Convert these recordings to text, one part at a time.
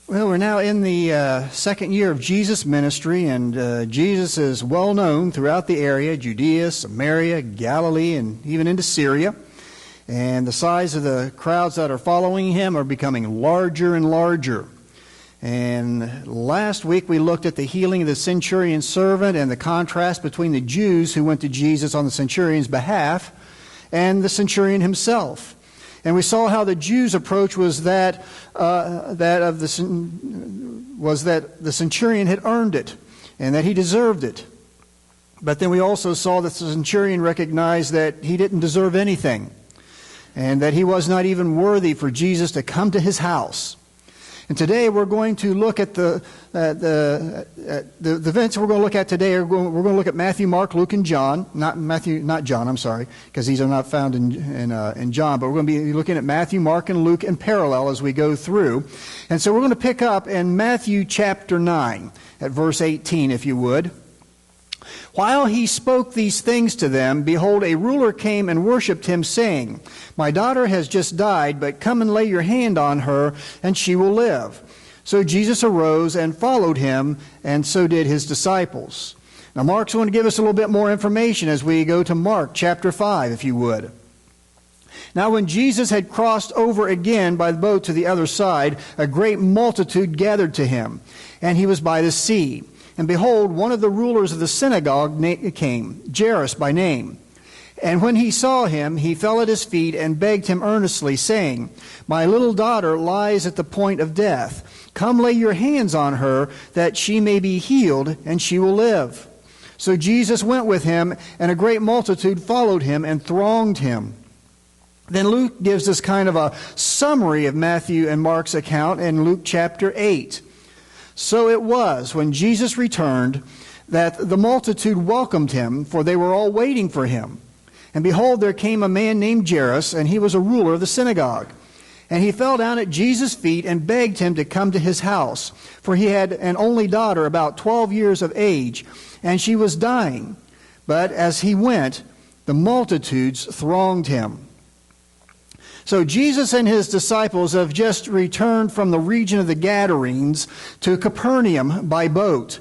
Well, we're now in the second year of Jesus' ministry, and Jesus is well known throughout the area, Judea, Samaria, Galilee, and even into Syria. And the size of the crowds that are following him are becoming larger and larger. And last week we looked at the healing of the centurion servant and the contrast between the Jews who went to Jesus on the centurion's behalf and the centurion himself. And we saw how the Jews' approach was that the centurion had earned it and that he deserved it. But then we also saw that the centurion recognized that he didn't deserve anything and that he was not even worthy for Jesus to come to his house. And today we're going to look at the events we're going to look at today. We're going to look at Matthew, Mark, Luke, and John. Not John. I'm sorry, because these are not found in John. But we're going to be looking at Matthew, Mark, and Luke in parallel as we go through. And so we're going to pick up in Matthew chapter 9 at verse 18, if you would. While he spoke these things to them, behold, a ruler came and worshipped him, saying, "My daughter has just died, but come and lay your hand on her, and she will live." So Jesus arose and followed him, and so did his disciples. Now Mark's going to give us a little bit more information as we go to Mark chapter 5, if you would. Now when Jesus had crossed over again by the boat to the other side, a great multitude gathered to him, and he was by the sea. And behold, one of the rulers of the synagogue came, Jairus by name. And when he saw him, he fell at his feet and begged him earnestly, saying, "My little daughter lies at the point of death. Come lay your hands on her, that she may be healed, and she will live." So Jesus went with him, and a great multitude followed him and thronged him. Then Luke gives us kind of a summary of Matthew and Mark's account in Luke chapter 8. So it was, when Jesus returned, that the multitude welcomed him, for they were all waiting for him. And behold, there came a man named Jairus, and he was a ruler of the synagogue. And he fell down at Jesus' feet and begged him to come to his house, for he had an only daughter about 12 years of age, and she was dying. But as he went, the multitudes thronged him. So Jesus and his disciples have just returned from the region of the Gadarenes to Capernaum by boat.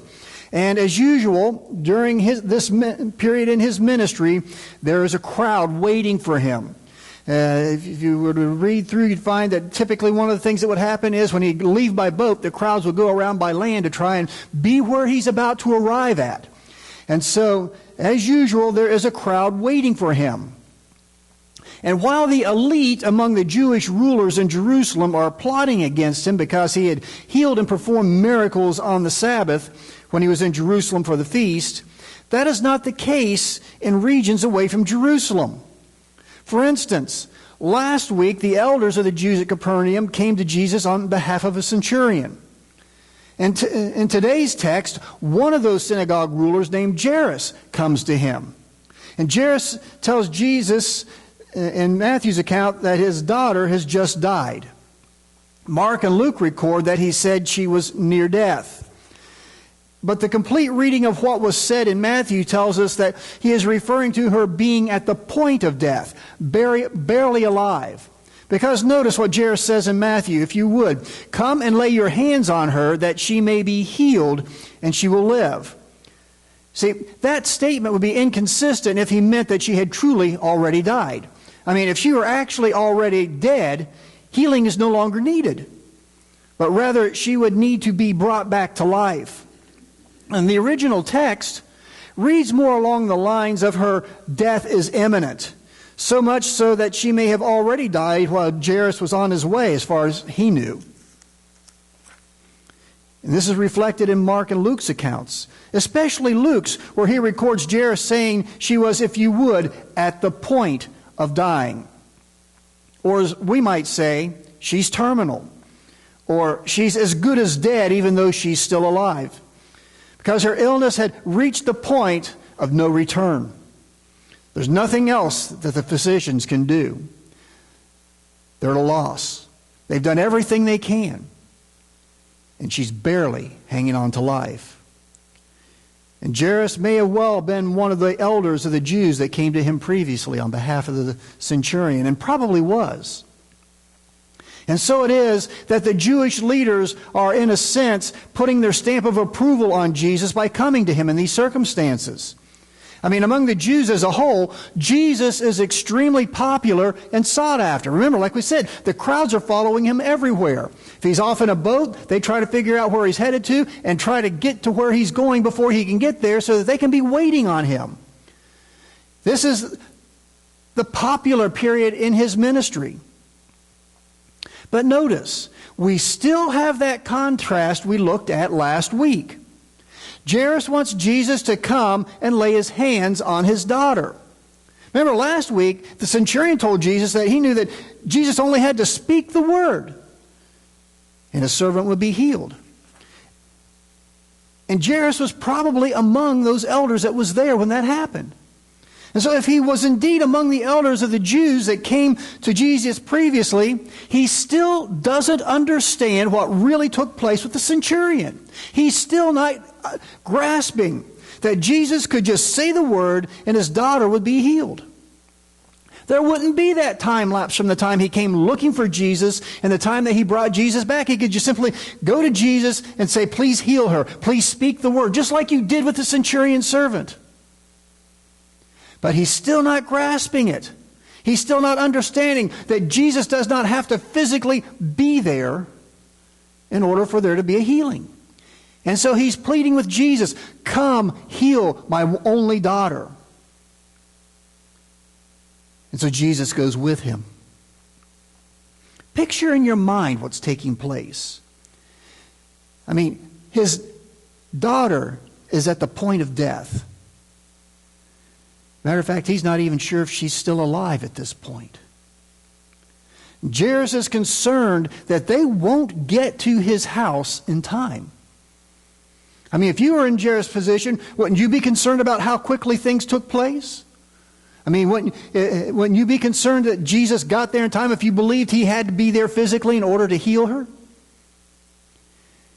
And as usual, during this period in his ministry, there is a crowd waiting for him. If you were to read through, you'd find that typically one of the things that would happen is when he'd leave by boat, the crowds would go around by land to try and be where he's about to arrive at. And so, as usual, there is a crowd waiting for him. And while the elite among the Jewish rulers in Jerusalem are plotting against him because he had healed and performed miracles on the Sabbath when he was in Jerusalem for the feast, that is not the case in regions away from Jerusalem. For instance, last week the elders of the Jews at Capernaum came to Jesus on behalf of a centurion. And in today's text, one of those synagogue rulers named Jairus comes to him. And Jairus tells Jesus in Matthew's account that his daughter has just died. Mark and Luke record that he said she was near death. But the complete reading of what was said in Matthew tells us that he is referring to her being at the point of death, barely alive. Because notice what Jairus says in Matthew, if you would, "Come and lay your hands on her, that she may be healed, and she will live." See, that statement would be inconsistent if he meant that she had truly already died. I mean, if she were actually already dead, healing is no longer needed. But rather, she would need to be brought back to life. And the original text reads more along the lines of her death is imminent, so much so that she may have already died while Jairus was on his way, as far as he knew. And this is reflected in Mark and Luke's accounts, especially Luke's, where he records Jairus saying she was, if you would, at the point of dying. Or as we might say, she's terminal. Or she's as good as dead even though she's still alive. Because her illness had reached the point of no return. There's nothing else that the physicians can do. They're at a loss. They've done everything they can. And she's barely hanging on to life. And Jairus may have well been one of the elders of the Jews that came to him previously on behalf of the centurion, and probably was. And so it is that the Jewish leaders are, in a sense, putting their stamp of approval on Jesus by coming to him in these circumstances. I mean, among the Jews as a whole, Jesus is extremely popular and sought after. Remember, like we said, the crowds are following him everywhere. If he's off in a boat, they try to figure out where he's headed to and try to get to where he's going before he can get there so that they can be waiting on him. This is the popular period in his ministry. But notice, we still have that contrast we looked at last week. Jairus wants Jesus to come and lay his hands on his daughter. Remember last week, the centurion told Jesus that he knew that Jesus only had to speak the word and his servant would be healed. And Jairus was probably among those elders that was there when that happened. And so if he was indeed among the elders of the Jews that came to Jesus previously, he still doesn't understand what really took place with the centurion. He's still not grasping that Jesus could just say the word and his daughter would be healed. There wouldn't be that time lapse from the time he came looking for Jesus and the time that he brought Jesus back. He could just simply go to Jesus and say, please heal her. Please speak the word, just like you did with the centurion's servant. But he's still not grasping it. He's still not understanding that Jesus does not have to physically be there in order for there to be a healing. And so he's pleading with Jesus, come heal my only daughter. And so Jesus goes with him. Picture in your mind what's taking place. I mean, his daughter is at the point of death. Matter of fact, he's not even sure if she's still alive at this point. Jairus is concerned that they won't get to his house in time. I mean, if you were in Jairus' position, wouldn't you be concerned about how quickly things took place? I mean, wouldn't you be concerned that Jesus got there in time if you believed he had to be there physically in order to heal her?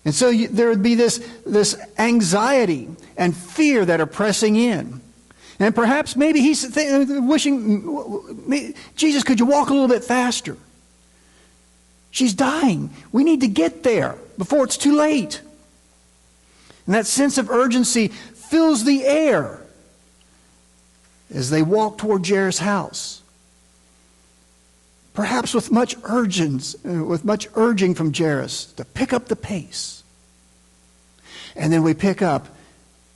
And so there would be this anxiety and fear that are pressing in. And perhaps maybe he's wishing, Jesus, could you walk a little bit faster? She's dying. We need to get there before it's too late. And that sense of urgency fills the air as they walk toward Jairus' house. Perhaps with much urging from Jairus to pick up the pace. And then we pick up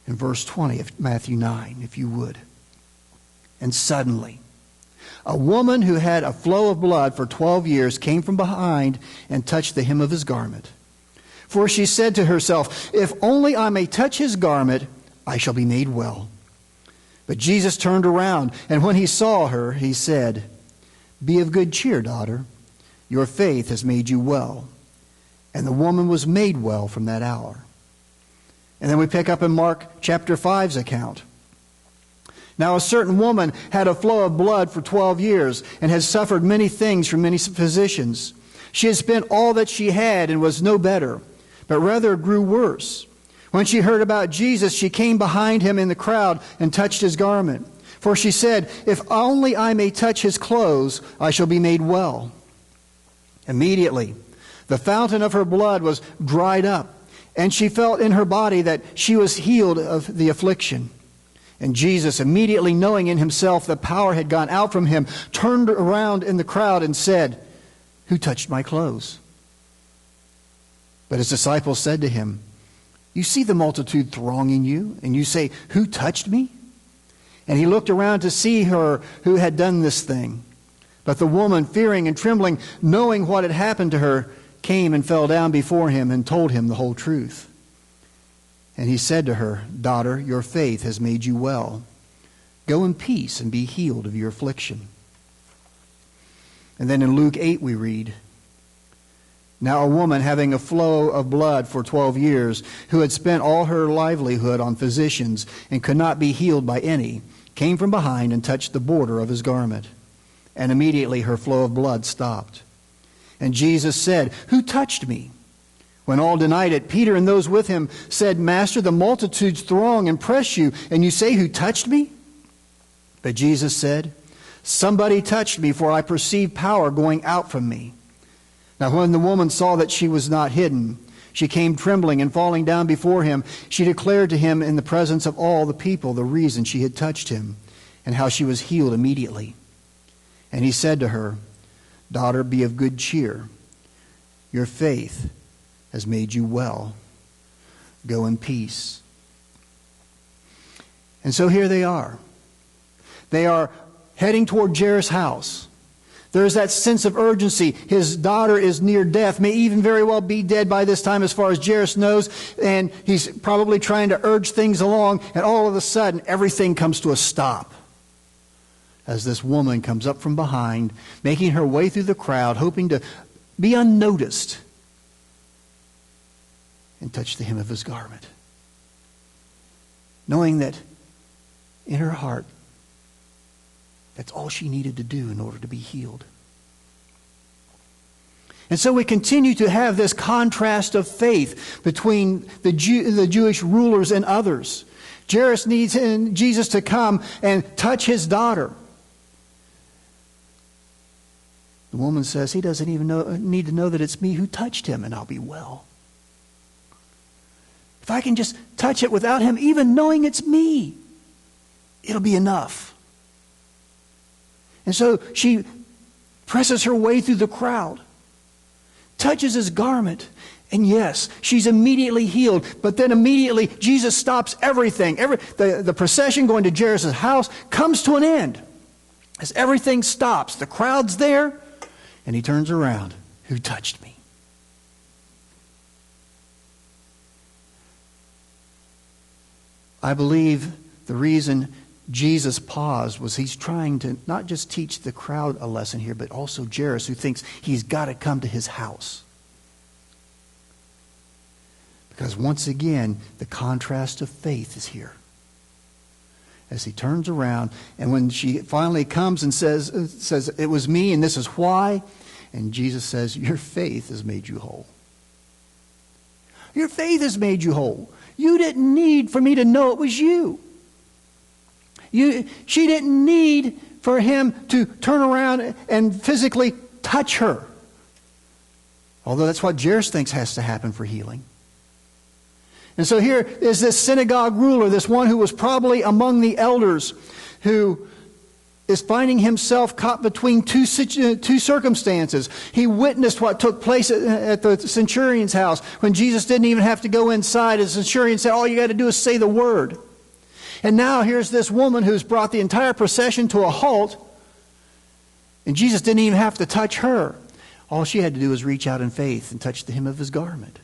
in verse 20 of Matthew 9, if you would. And suddenly, a woman who had a flow of blood for 12 years came from behind and touched the hem of his garment. For she said to herself, if only I may touch his garment, I shall be made well. But Jesus turned around, and when he saw her, he said, be of good cheer, daughter. Your faith has made you well. And the woman was made well from that hour. And then we pick up in Mark chapter 5's account. Now a certain woman had a flow of blood for 12 years and had suffered many things from many physicians. She had spent all that she had and was no better, but rather grew worse. When she heard about Jesus, she came behind him in the crowd and touched his garment. For she said, if only I may touch his clothes, I shall be made well. Immediately, the fountain of her blood was dried up, and she felt in her body that she was healed of the affliction. And Jesus, immediately knowing in himself that power had gone out from him, turned around in the crowd and said, who touched my clothes? But his disciples said to him, you see the multitude thronging you, and you say, who touched me? And he looked around to see her who had done this thing. But the woman, fearing and trembling, knowing what had happened to her, came and fell down before him and told him the whole truth. And he said to her, daughter, your faith has made you well. Go in peace and be healed of your affliction. And then in Luke 8 we read, now a woman having a flow of blood for 12 years, who had spent all her livelihood on physicians and could not be healed by any, came from behind and touched the border of his garment. And immediately her flow of blood stopped. And Jesus said, who touched me? When all denied it, Peter and those with him said, Master, the multitudes throng and press you, and you say, who touched me? But Jesus said, somebody touched me, for I perceive power going out from me. Now when the woman saw that she was not hidden, she came trembling, and falling down before him, she declared to him in the presence of all the people the reason she had touched him, and how she was healed immediately. And he said to her, "Daughter, be of good cheer. Your faith has made you well. Go in peace." And so here they are. They are heading toward Jairus' house. There is that sense of urgency. His daughter is near death, may even very well be dead by this time as far as Jairus knows, and he's probably trying to urge things along, and all of a sudden everything comes to a stop as this woman comes up from behind, making her way through the crowd, hoping to be unnoticed, and touch the hem of his garment, knowing that in her heart, that's all she needed to do in order to be healed. And so we continue to have this contrast of faith between the Jewish rulers and others. Jairus needs Jesus to come and touch his daughter. The woman says, he doesn't even need to know that it's me who touched him, and I'll be well. If I can just touch it without him even knowing it's me, it'll be enough. And so she presses her way through the crowd, touches his garment, and yes, she's immediately healed. But then immediately Jesus stops everything. The procession going to Jairus' house comes to an end as everything stops. The crowd's there, and he turns around. Who touched me? I believe the reason Jesus paused was he's trying to not just teach the crowd a lesson here, but also Jairus, who thinks he's got to come to his house. Because once again, the contrast of faith is here. As he turns around, and when she finally comes and says, "It was me, and this is why," and Jesus says, "Your faith has made you whole. Your faith has made you whole. You didn't need for me to know it was you. She didn't need for him to turn around and physically touch her. Although that's what Jairus thinks has to happen for healing. And so here is this synagogue ruler, this one who was probably among the elders, who is finding himself caught between two circumstances. He witnessed what took place at the centurion's house when Jesus didn't even have to go inside. The centurion said, all you got to do is say the word. And now here's this woman who's brought the entire procession to a halt, and Jesus didn't even have to touch her. All she had to do was reach out in faith and touch the hem of his garment.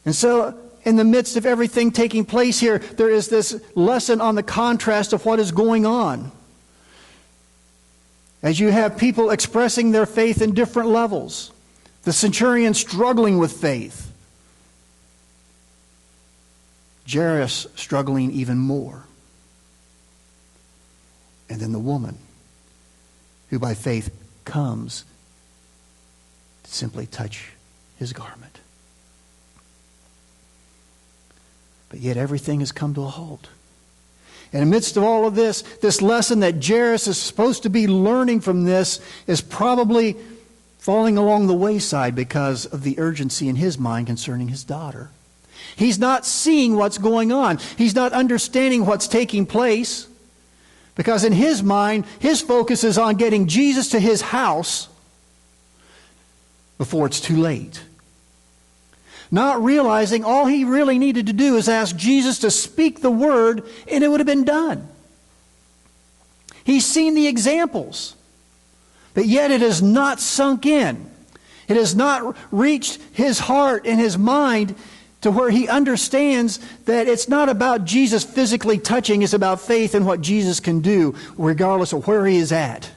And so, in the midst of everything taking place here, there is this lesson on the contrast of what is going on. As you have people expressing their faith in different levels. The centurion struggling with faith. Jairus struggling even more. And then the woman who by faith comes to simply touch his garment. But yet everything has come to a halt. And amidst of all of this, this lesson that Jairus is supposed to be learning from this is probably falling along the wayside because of the urgency in his mind concerning his daughter. He's not seeing what's going on. He's not understanding what's taking place. Because in his mind, his focus is on getting Jesus to his house before it's too late. Not realizing all he really needed to do is ask Jesus to speak the word, and it would have been done. He's seen the examples, but yet it has not sunk in. It has not reached his heart and his mind to where he understands that it's not about Jesus physically touching, it's about faith in what Jesus can do, regardless of where he is at.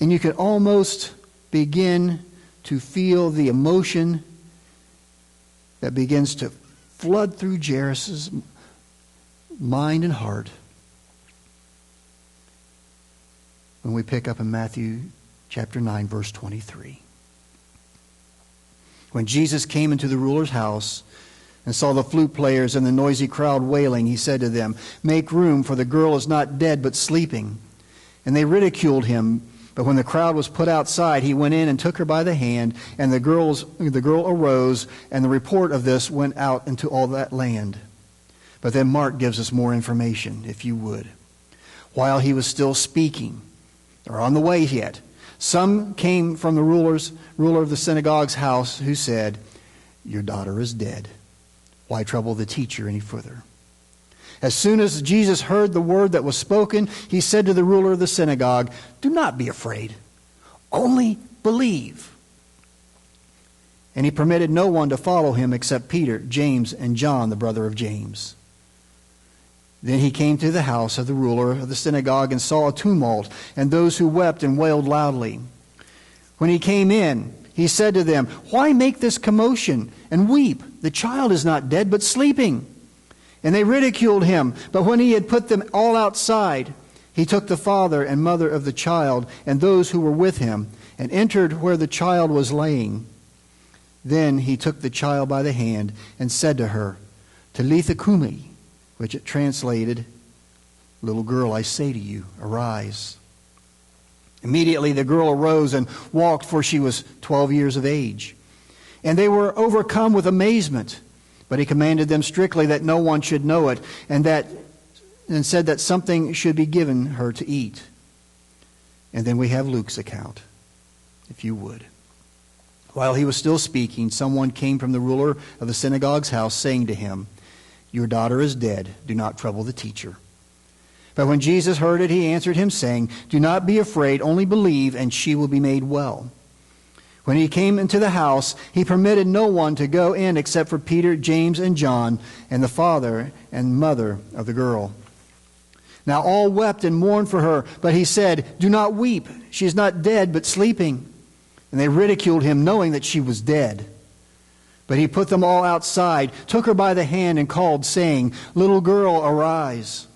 And you can almost begin to feel the emotion that begins to flood through Jairus' mind and heart when we pick up in Matthew chapter 9, verse 23. When Jesus came into the ruler's house, and saw the flute players and the noisy crowd wailing, he said to them, "Make room, for the girl is not dead but sleeping." And they ridiculed him. But when the crowd was put outside, he went in and took her by the hand, and the girl arose, and the report of this went out into all that land. But then Mark gives us more information, if you would. While he was still speaking, or on the way yet, some came from the ruler of the synagogue's house, who said, "Your daughter is dead. Why trouble the teacher any further?" As soon as Jesus heard the word that was spoken, he said to the ruler of the synagogue, "Do not be afraid, only believe." And he permitted no one to follow him except Peter, James, and John, the brother of James. Then he came to the house of the ruler of the synagogue and saw a tumult, and those who wept and wailed loudly. When he came in, he said to them, "Why make this commotion and weep? The child is not dead, but sleeping." And they ridiculed him. But when he had put them all outside, he took the father and mother of the child and those who were with him, and entered where the child was laying. Then he took the child by the hand and said to her, "Talitha cumi," which it translated, "Little girl, I say to you, arise." Immediately the girl arose and walked, for she was 12 years of age. And they were overcome with amazement. But he commanded them strictly that no one should know it, and said that something should be given her to eat. And then we have Luke's account, if you would. While he was still speaking, someone came from the ruler of the synagogue's house, saying to him, "Your daughter is dead. Do not trouble the teacher." But when Jesus heard it, he answered him, saying, "Do not be afraid, only believe, and she will be made well." When he came into the house, he permitted no one to go in except for Peter, James, and John, and the father and mother of the girl. Now all wept and mourned for her, but he said, "Do not weep. She is not dead, but sleeping." And they ridiculed him, knowing that she was dead. But he put them all outside, took her by the hand, and called, saying, "Little girl, arise."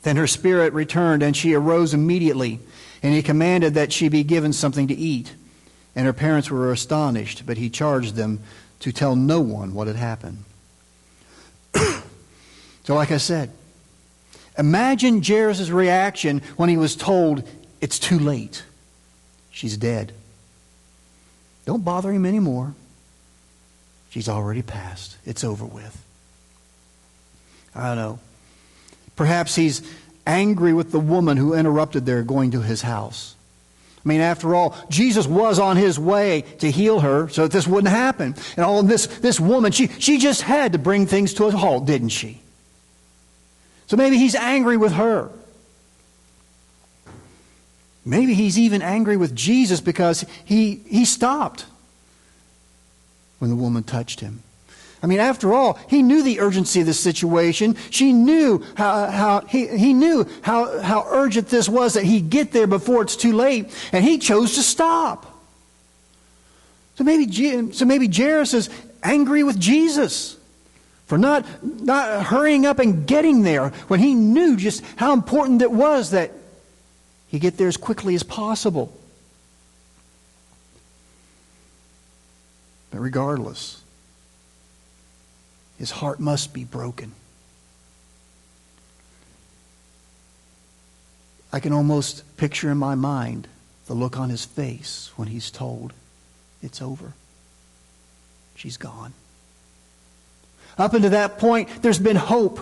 Then her spirit returned, and she arose immediately, and he commanded that she be given something to eat. And her parents were astonished, but he charged them to tell no one what had happened. So like I said, imagine Jairus' reaction when he was told, "It's too late. She's dead. Don't bother him anymore. She's already passed. It's over with." I don't know. Perhaps he's angry with the woman who interrupted their going to his house. I mean, after all, Jesus was on his way to heal her so that this wouldn't happen. And all of this woman, she just had to bring things to a halt, didn't she? So maybe he's angry with her. Maybe he's even angry with Jesus because he stopped when the woman touched him. I mean, after all, he knew the urgency of the situation. He knew how urgent this was, that he'd get there before it's too late, and he chose to stop. So maybe Jairus is angry with Jesus for not hurrying up and getting there when he knew just how important it was that he get there as quickly as possible. But regardless, his heart must be broken. I can almost picture in my mind the look on his face when he's told, "It's over. She's gone." Up until that point, there's been hope.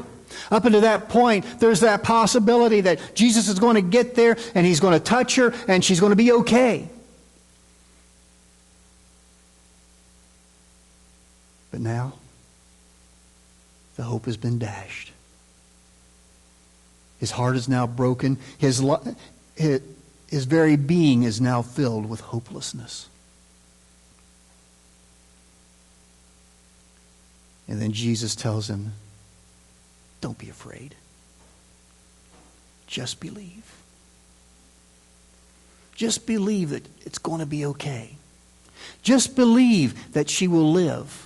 Up until that point, there's that possibility that Jesus is going to get there and he's going to touch her and she's going to be okay. But now, the hope has been dashed. His heart is now broken. His very being is now filled with hopelessness. And then Jesus tells him, "Don't be afraid. Just believe. Just believe that it's going to be okay. Just believe that she will live."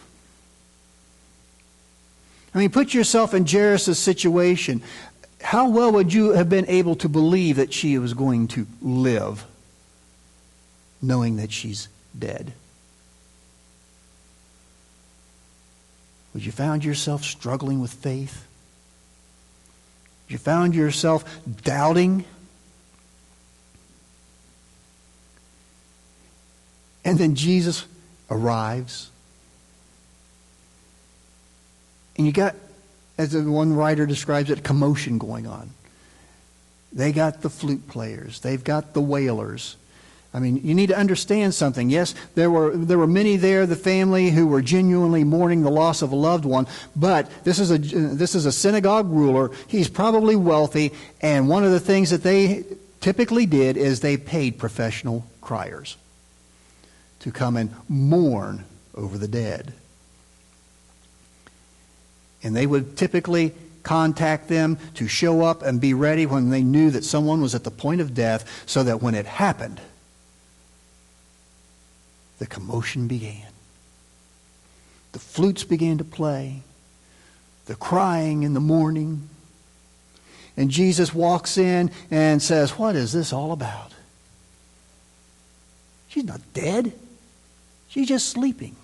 I mean, put yourself in Jairus' situation. How well would you have been able to believe that she was going to live, knowing that she's dead? Would you found yourself struggling with faith? You found yourself doubting? And then Jesus arrives. And you got, as the one writer describes it, a commotion going on. They got the flute players. They've got the wailers. I mean, you need to understand something. Yes, there were many there, the family, who were genuinely mourning the loss of a loved one. But this is a synagogue ruler. He's probably wealthy. And one of the things that they typically did is they paid professional criers to come and mourn over the dead. And they would typically contact them to show up and be ready when they knew that someone was at the point of death, so that when it happened, the commotion began. The flutes began to play, the crying and the mourning. And Jesus walks in and says, "What is this all about? She's not dead. She's just sleeping."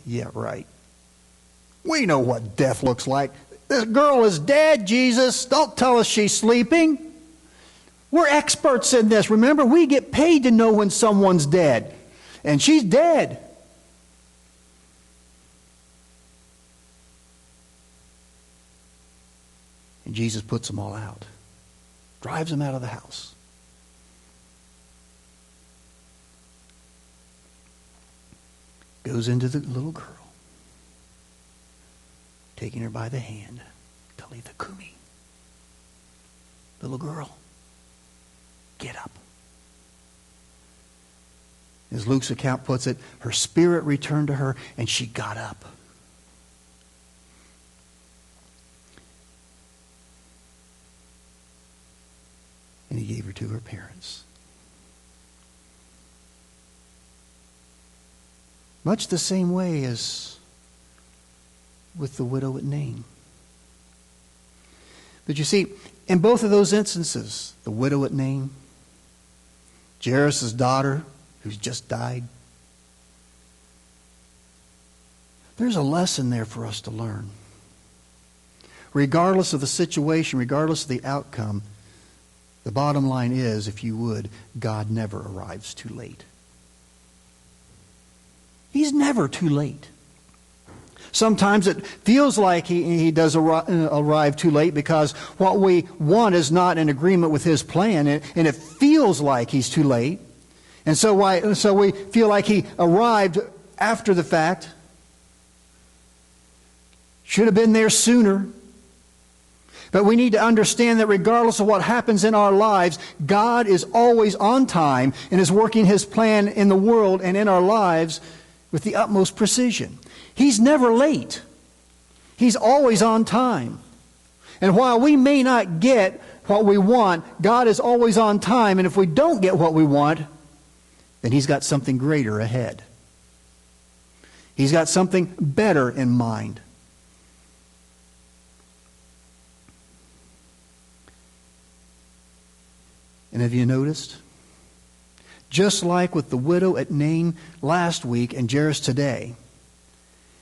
Yeah, right. We know what death looks like. This girl is dead, Jesus. Don't tell us she's sleeping. We're experts in this. Remember, we get paid to know when someone's dead. And she's dead. And Jesus puts them all out. Drives them out of the house. Goes into the little girl, taking her by the hand. Talitha Kumi. Little girl, get up. As Luke's account puts it, her spirit returned to her and she got up. And he gave her to her parents. Much the same way as with the widow at Nain. But you see, in both of those instances, the widow at Nain, Jairus' daughter who's just died, there's a lesson there for us to learn. Regardless of the situation, regardless of the outcome, the bottom line is, if you would, God never arrives too late. He's never too late. Sometimes it feels like he does arrive too late because what we want is not in agreement with his plan, and it feels like he's too late. And so we feel like he arrived after the fact. Should have been there sooner. But we need to understand that regardless of what happens in our lives, God is always on time and is working his plan in the world and in our lives with the utmost precision. He's never late. He's always on time. And while we may not get what we want, God is always on time. And if we don't get what we want, then he's got something greater ahead. He's got something better in mind. And have you noticed? Just like with the widow at Nain last week and Jairus today,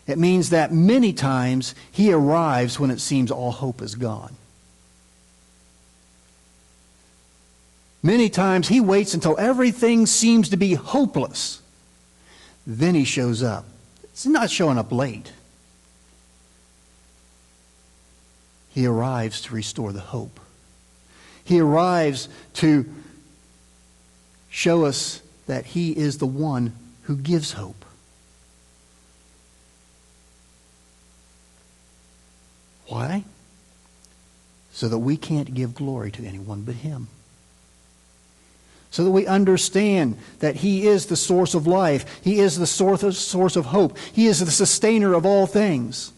it means that many times he arrives when it seems all hope is gone. Many times he waits until everything seems to be hopeless. Then he shows up. It's not showing up late. He arrives to restore the hope. He arrives to show us that he is the one who gives hope. Why? So that we can't give glory to anyone but him. So that we understand that he is the source of life. He is the source of hope. He is the sustainer of all things.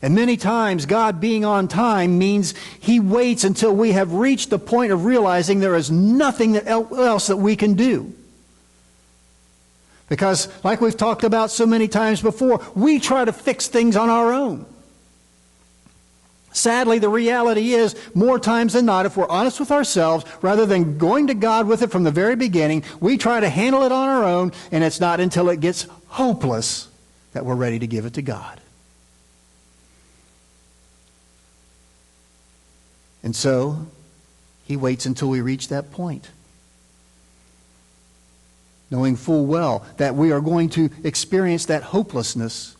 And many times, God being on time means he waits until we have reached the point of realizing there is nothing else that we can do. Because, like we've talked about so many times before, we try to fix things on our own. Sadly, the reality is, more times than not, if we're honest with ourselves, rather than going to God with it from the very beginning, we try to handle it on our own, and it's not until it gets hopeless that we're ready to give it to God. And so, He waits until we reach that point, knowing full well that we are going to experience that hopelessness.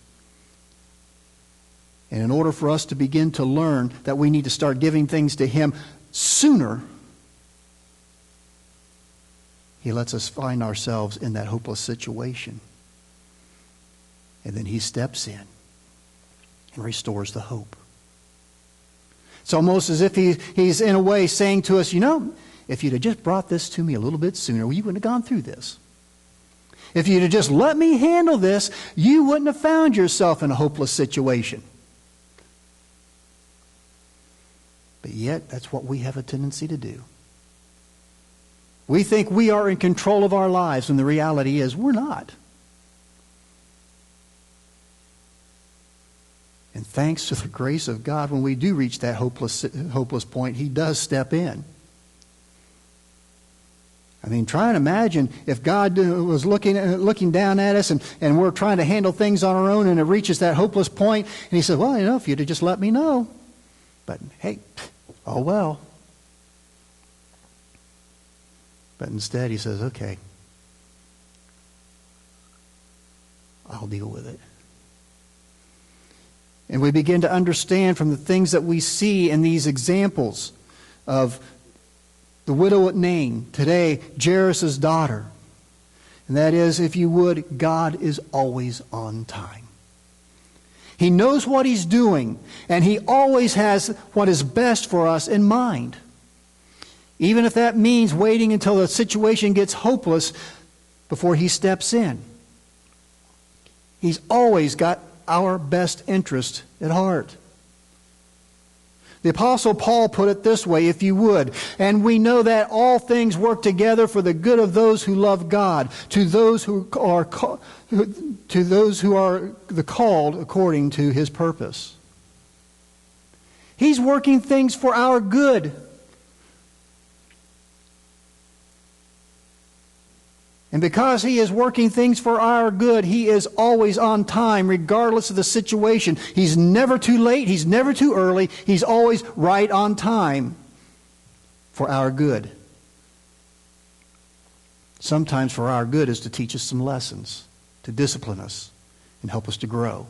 And in order for us to begin to learn that we need to start giving things to Him sooner, He lets us find ourselves in that hopeless situation. And then He steps in and restores the hope. It's almost as if He's in a way saying to us, if you'd have just brought this to me a little bit sooner, you wouldn't have gone through this. If you'd have just let me handle this, you wouldn't have found yourself in a hopeless situation. But yet, that's what we have a tendency to do. We think we are in control of our lives, when the reality is we're not. And thanks to the grace of God, when we do reach that hopeless point, He does step in. I mean, try and imagine if God was looking down at us and we're trying to handle things on our own, and it reaches that hopeless point, and He said, well, if you'd have just let me know. But hey, oh well. But instead He says, okay, I'll deal with it. And we begin to understand from the things that we see in these examples of the widow at Nain, today Jairus' daughter. And that is, if you would, God is always on time. He knows what He's doing, and He always has what is best for us in mind. Even if that means waiting until the situation gets hopeless before He steps in. He's always got our best interest at heart. The Apostle Paul put it this way, if you would, and we know that all things work together for the good of those who love God, to those who are the called according to His purpose. He's working things for our good. And because He is working things for our good, He is always on time, regardless of the situation. He's never too late. He's never too early. He's always right on time for our good. Sometimes for our good is to teach us some lessons, to discipline us, and help us to grow,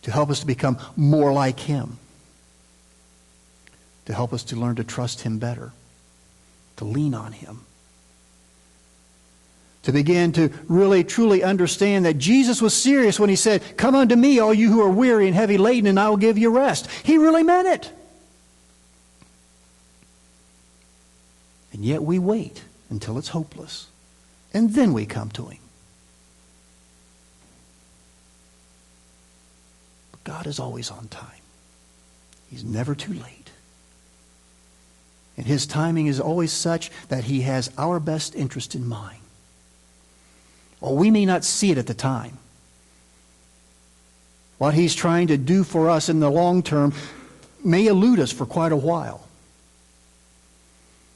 to help us to become more like Him, to help us to learn to trust Him better, to lean on Him, to begin to really, truly understand that Jesus was serious when He said, "Come unto me, all you who are weary and heavy laden, and I will give you rest." He really meant it. And yet we wait until it's hopeless, and then we come to Him. But God is always on time. He's never too late. And His timing is always such that He has our best interest in mind. Well, we may not see it at the time. What He's trying to do for us in the long term may elude us for quite a while.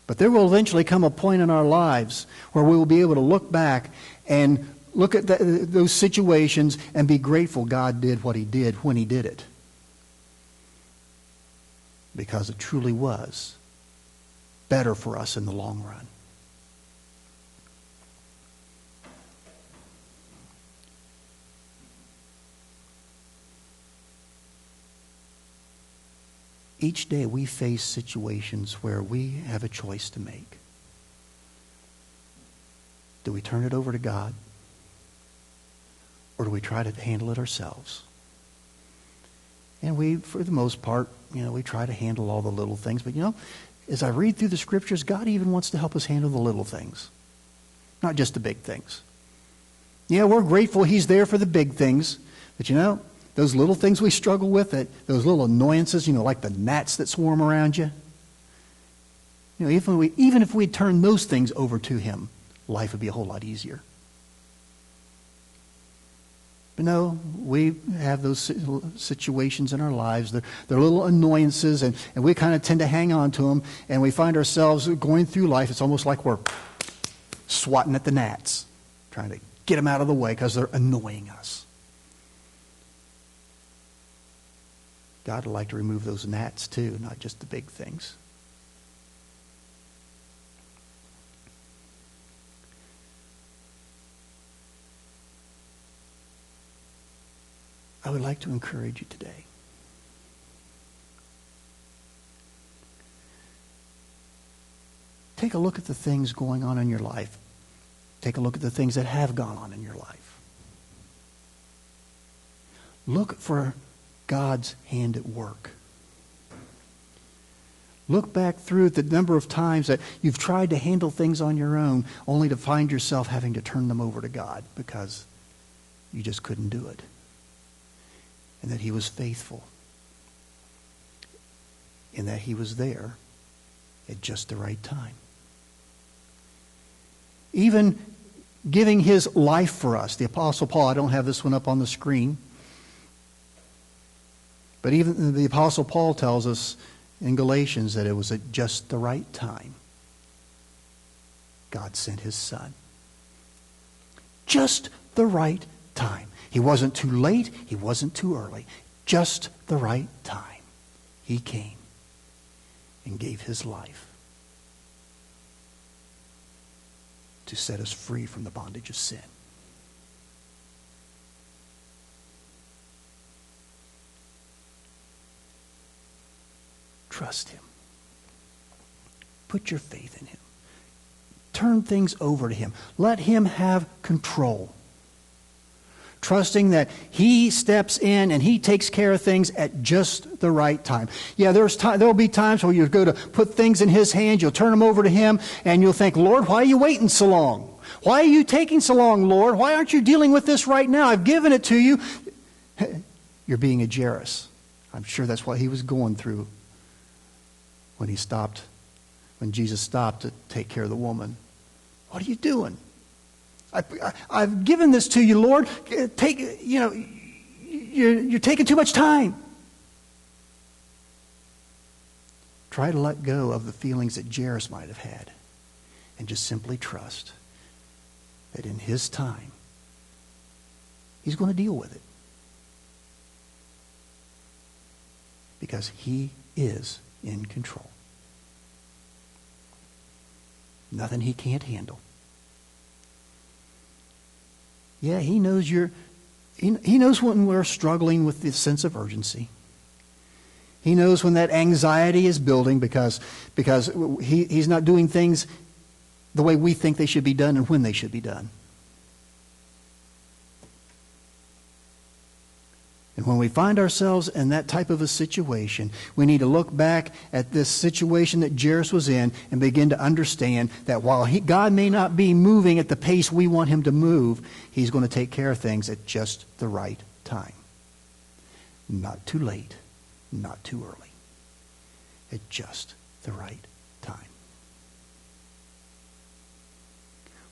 But there will eventually come a point in our lives where we will be able to look back and look at those situations and be grateful God did what He did when He did it. Because it truly was better for us in the long run. Each day we face situations where we have a choice to make. Do we turn it over to God? Or do we try to handle it ourselves? And we, for the most part, we try to handle all the little things. But as I read through the Scriptures, God even wants to help us handle the little things. Not just the big things. Yeah, we're grateful He's there for the big things. But those little things we struggle with, those little annoyances, like the gnats that swarm around you. Even if we turn those things over to Him, life would be a whole lot easier. But no, we have those situations in our lives. They're little annoyances, and we kind of tend to hang on to them, and we find ourselves going through life. It's almost like we're swatting at the gnats, trying to get them out of the way because they're annoying us. God would like to remove those gnats too, not just the big things. I would like to encourage you today. Take a look at the things going on in your life. Take a look at the things that have gone on in your life. Look for God's hand at work. Look back through the number of times that you've tried to handle things on your own, only to find yourself having to turn them over to God because you just couldn't do it. And that He was faithful. And that He was there at just the right time. Even giving His life for us. The Apostle Paul, I don't have this one up on the screen. But even the Apostle Paul tells us in Galatians that it was at just the right time God sent His Son. Just the right time. He wasn't too late. He wasn't too early. Just the right time. He came and gave His life to set us free from the bondage of sin. Trust Him. Put your faith in Him. Turn things over to Him. Let Him have control. Trusting that He steps in and He takes care of things at just the right time. Yeah, there'll be times where you go to put things in His hands, you'll turn them over to Him, and you'll think, Lord, why are you waiting so long? Why are you taking so long, Lord? Why aren't you dealing with this right now? I've given it to you. You're being a Jairus. I'm sure that's what he was going through when Jesus stopped to take care of the woman. What are you doing? I've given this to you, Lord. You're taking too much time. Try to let go of the feelings that Jairus might have had and just simply trust that in His time, He's going to deal with it. Because He is in control. Nothing He can't handle. Yeah, He knows He knows when we're struggling with this sense of urgency. He knows when that anxiety is building because He's not doing things the way we think they should be done and when they should be done. And when we find ourselves in that type of a situation, we need to look back at this situation that Jairus was in and begin to understand that while God may not be moving at the pace we want Him to move, He's going to take care of things at just the right time. Not too late, not too early. At just the right time.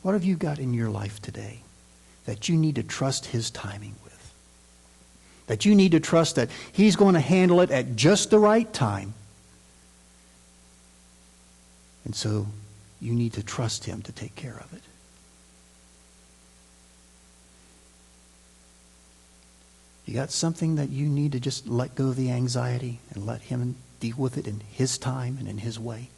What have you got in your life today that you need to trust His timing with? That you need to trust that He's going to handle it at just the right time. And so you need to trust Him to take care of it. You got something that you need to just let go of the anxiety and let Him deal with it in His time and in His way?